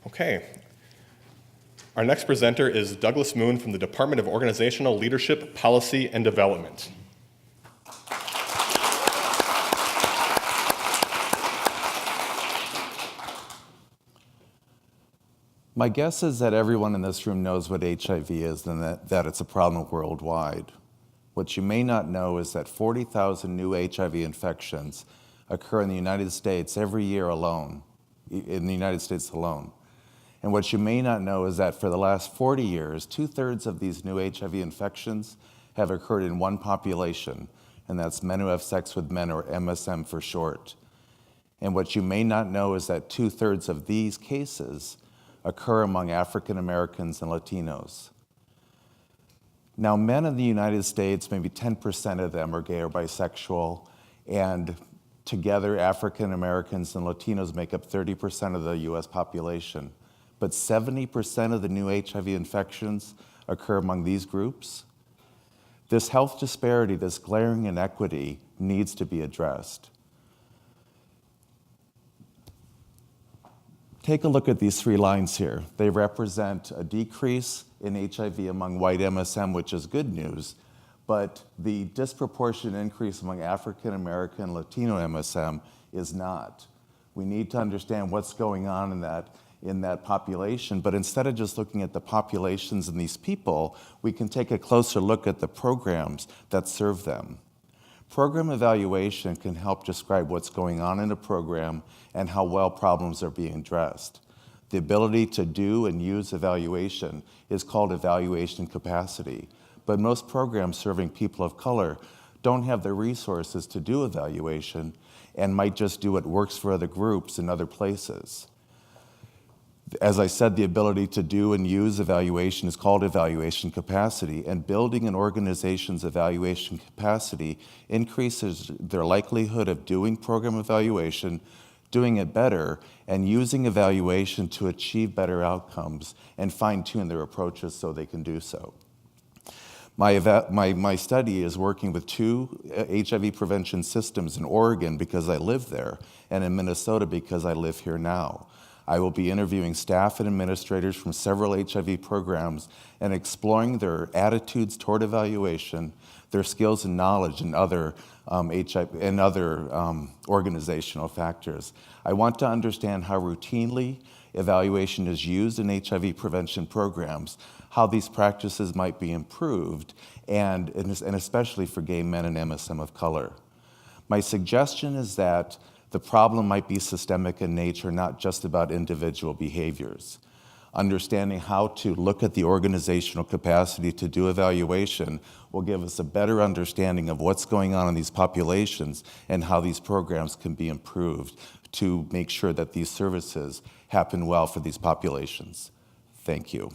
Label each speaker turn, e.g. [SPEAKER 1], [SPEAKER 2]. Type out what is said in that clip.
[SPEAKER 1] Okay. Our next presenter is Douglas Moon from the Department of Organizational Leadership, Policy, and Development.
[SPEAKER 2] My guess is that everyone in this room knows what HIV is and that it's a problem worldwide. What you may not know is that 40,000 new HIV infections occur in the United States every year alone, in the United States alone. And what you may not know is that for the last 40 years, 2/3 of these new HIV infections have occurred in one population, and that's men who have sex with men, or MSM for short. And what you may not know is that 2/3 of these cases occur among African Americans and Latinos. Now, men in the United States, maybe 10% of them are gay or bisexual, and together African Americans and Latinos make up 30% of the US population. But 70% of the new HIV infections occur among these groups. This health disparity, this glaring inequity, needs to be addressed. Take a look at these three lines here. They represent a decrease in HIV among white MSM, which is good news, but the disproportionate increase among African American and Latino MSM is not. We need to understand what's going on in that population, but instead of just looking at the populations and these people, we can take a closer look at the programs that serve them. Program evaluation can help describe what's going on in a program and how well problems are being addressed. The ability to do and use evaluation is called evaluation capacity, but most programs serving people of color don't have the resources to do evaluation and might just do what works for other groups in other places. As I said, the ability to do and use evaluation is called evaluation capacity, and building an organization's evaluation capacity increases their likelihood of doing program evaluation, doing it better, and using evaluation to achieve better outcomes and fine-tune their approaches so they can do so. My study is working with 2 HIV prevention systems in Oregon because I live there, and in Minnesota because I live here now. I will be interviewing staff and administrators from several HIV programs and exploring their attitudes toward evaluation, their skills and knowledge, and other organizational factors. I want to understand how routinely evaluation is used in HIV prevention programs, how these practices might be improved, and especially for gay men and MSM of color. My suggestion is that the problem might be systemic in nature, not just about individual behaviors. Understanding how to look at the organizational capacity to do evaluation will give us a better understanding of what's going on in these populations and how these programs can be improved to make sure that these services happen well for these populations. Thank you.